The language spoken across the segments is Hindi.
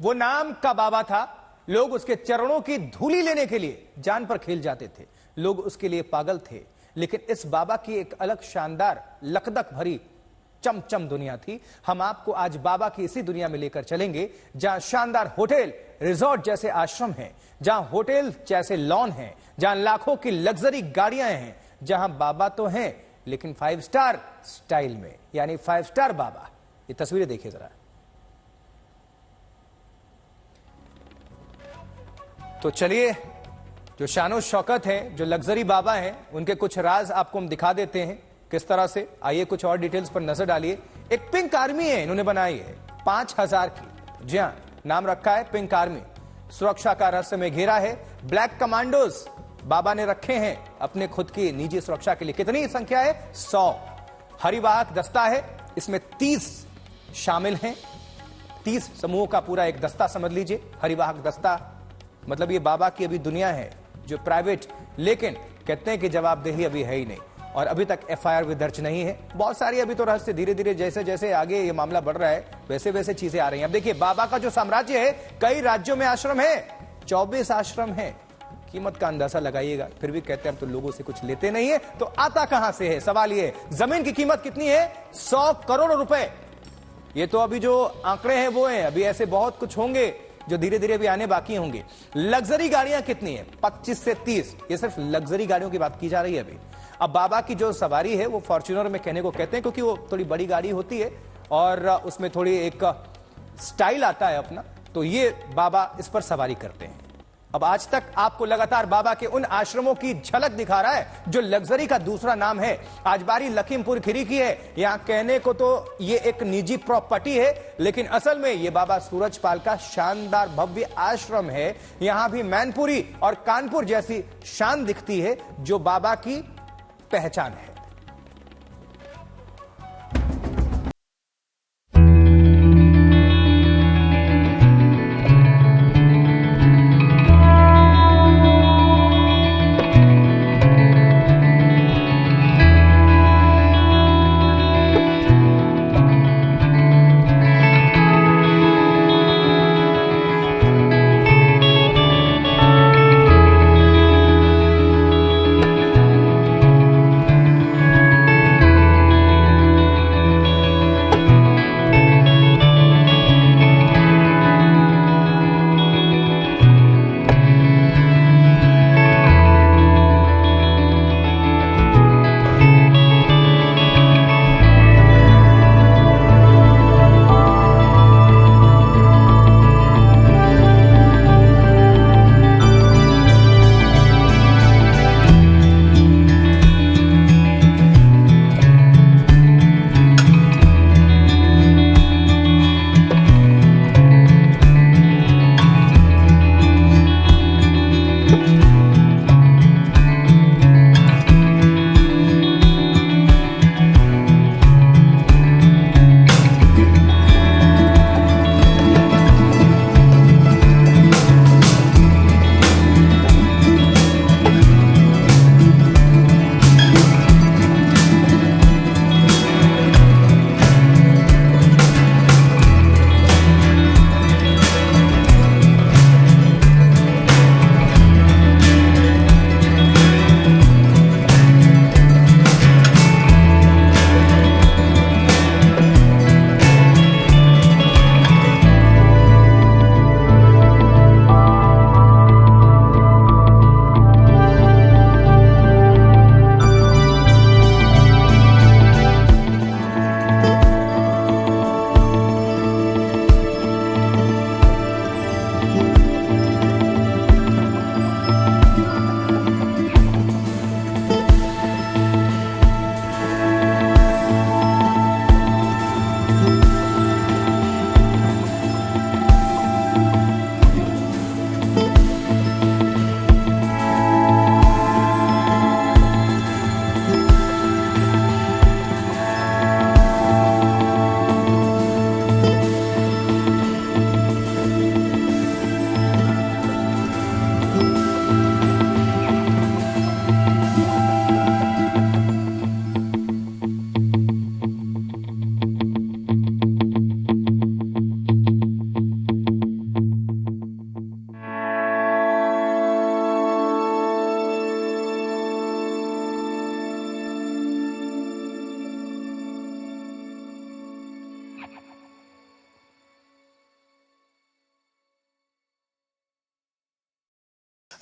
वो नाम का बाबा था। लोग उसके चरणों की धूली लेने के लिए जान पर खेल जाते थे, लोग उसके लिए पागल थे। लेकिन इस बाबा की एक अलग शानदार लकदक भरी चमचम दुनिया थी। हम आपको आज बाबा की इसी दुनिया में लेकर चलेंगे, जहां शानदार होटल रिजॉर्ट जैसे आश्रम हैं, जहां होटल जैसे लॉन हैं, जहां लाखों की लग्जरी गाड़ियां हैं, जहां बाबा तो हैं लेकिन 5 स्टार स्टाइल में, यानी 5 स्टार बाबा। ये तस्वीरें देखिए जरा। तो चलिए, जो शानो शौकत है, जो लग्जरी बाबा हैं, उनके कुछ राज आपको हम दिखा देते हैं किस तरह से। आइए कुछ और डिटेल्स पर नजर डालिए। एक पिंक आर्मी है इन्होंने बनाई है 5000 की। जी हां, नाम रखा है पिंक आर्मी। सुरक्षा का रहस्य में घेरा है। ब्लैक कमांडोज बाबा ने रखे हैं अपने खुद की निजी सुरक्षा के लिए। कितनी संख्या है? 100। हरिवाहक दस्ता है, इसमें 30 शामिल हैं। 30 समूहों का पूरा एक दस्ता समझ लीजिए। हरिवाहक दस्ता मतलब ये बाबा की अभी दुनिया है जो प्राइवेट, लेकिन कहते हैं कि जवाबदेही अभी है ही नहीं, और अभी तक एफआईआर भी दर्ज नहीं है। बहुत सारी अभी तो रहस्य, धीरे धीरे जैसे जैसे आगे ये मामला बढ़ रहा है वैसे वैसे चीजें आ रही हैं। अब देखिए, बाबा का जो साम्राज्य है, कई राज्यों में आश्रम है, 24 आश्रम है। कीमत का अंदाजा लगाइएगा। फिर भी कहते हैं हम तो लोगों से कुछ लेते नहीं है, तो आता कहां से है? सवाल ये है। जमीन की कीमत कितनी है? 100 करोड़ रुपए। ये तो अभी जो आंकड़े हैं वो हैं, अभी ऐसे बहुत कुछ होंगे जो धीरे धीरे भी आने बाकी होंगे। लग्जरी गाड़ियां कितनी है? 25 से 30। ये सिर्फ लग्जरी गाड़ियों की बात की जा रही है अभी। अब बाबा की जो सवारी है वो फॉर्च्यूनर में कहने को कहते हैं, क्योंकि वो थोड़ी बड़ी गाड़ी होती है और उसमें थोड़ी एक स्टाइल आता है अपना, तो ये बाबा इस पर सवारी करते हैं। अब आज तक आपको लगातार बाबा के उन आश्रमों की झलक दिखा रहा है जो लग्जरी का दूसरा नाम है। आज बारी लखीमपुर खीरी की है। यहां कहने को तो ये एक निजी प्रॉपर्टी है, लेकिन असल में ये बाबा सूरजपाल का शानदार भव्य आश्रम है। यहां भी मैनपुरी और कानपुर जैसी शान दिखती है जो बाबा की पहचान है।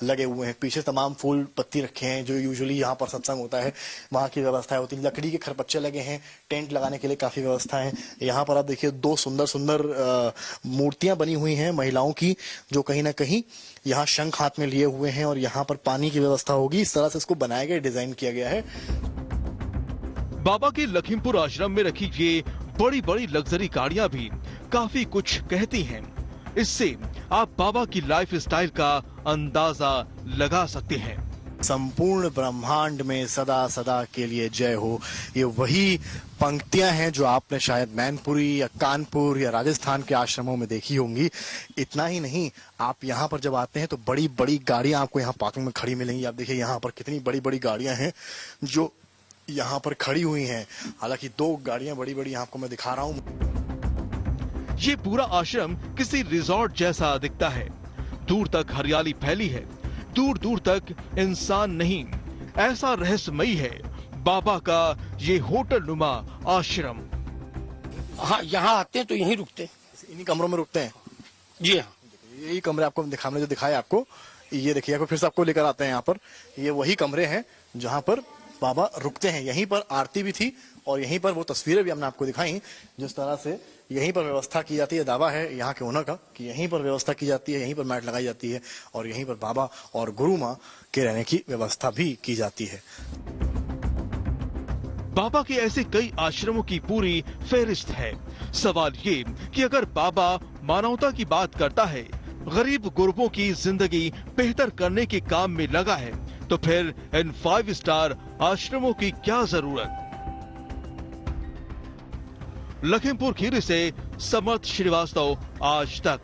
लगे हुए हैं। पीछे तमाम फूल पत्ती रखे हैं जो यूजुअली यहाँ पर सत्संग होता है वहाँ की व्यवस्थाएं होती है। लकड़ी के खरपच्चे लगे हैं, टेंट लगाने के लिए काफी व्यवस्था है। यहाँ पर आप देखिए 2 सुंदर सुंदर मूर्तियां बनी हुई हैं महिलाओं की, जो कहीं ना कहीं यहाँ शंख हाथ में लिए हुए हैं और यहाँ पर पानी की व्यवस्था होगी। इस तरह से इसको बनाया गया, डिजाइन किया गया है। बाबा के लखीमपुर आश्रम में रखी ये बड़ी बड़ी लग्जरी गाड़ियां भी काफी कुछ कहती हैं। इससे आप बाबा की लाइफ स्टाइल का अंदाजा लगा सकते हैं। संपूर्ण ब्रह्मांड में सदा सदा के लिए जय हो, ये वही पंक्तियां हैं जो आपने शायद मैनपुरी या कानपुर या राजस्थान के आश्रमों में देखी होंगी। इतना ही नहीं, आप यहाँ पर जब आते हैं तो बड़ी बड़ी गाड़ियां आपको यहाँ पार्किंग में खड़ी मिलेंगी। आप देखिए यहाँ पर कितनी बड़ी बड़ी गाड़ियां हैं जो यहाँ पर खड़ी हुई हैं। हालांकि 2 गाड़ियां बड़ी बड़ी आपको मैं दिखा रहा हूँ। ये पूरा आश्रम किसी रिजॉर्ट जैसा दिखता है। दूर तक हरियाली फैली है, दूर दूर तक इंसान नहीं। ऐसा रहस्यमयी है बाबा का ये होटल नुमा आश्रम। हाँ, यहाँ आते हैं तो यहीं रुकते हैं। इन्हीं कमरों में रुकते हैं? जी हाँ, यही कमरे आपको दिखाने जो दिखाए आपको, ये देखिए फिर से आपको लेकर आते हैं यहाँ पर। ये वही कमरे हैं जहाँ पर बाबा रुकते हैं। यहीं पर आरती भी थी और यहीं पर वो तस्वीरें भी हमने आपको दिखाई। जिस तरह से यहीं पर व्यवस्था की जाती है, दावा है यहाँ के ओनर का कि यहीं पर व्यवस्था की जाती है, यहीं पर मैट लगाई जाती है और यहीं पर बाबा और गुरु माँ के रहने की व्यवस्था भी की जाती है। बाबा के ऐसे कई आश्रमों की पूरी फेहरिस्त है। सवाल ये कि अगर बाबा मानवता की बात करता है, गरीब गुरबों की जिंदगी बेहतर करने के काम में लगा है, तो फिर इन 5 स्टार आश्रमों की क्या जरूरत। लखीमपुर खीरी से समर्थ श्रीवास्तव, आज तक।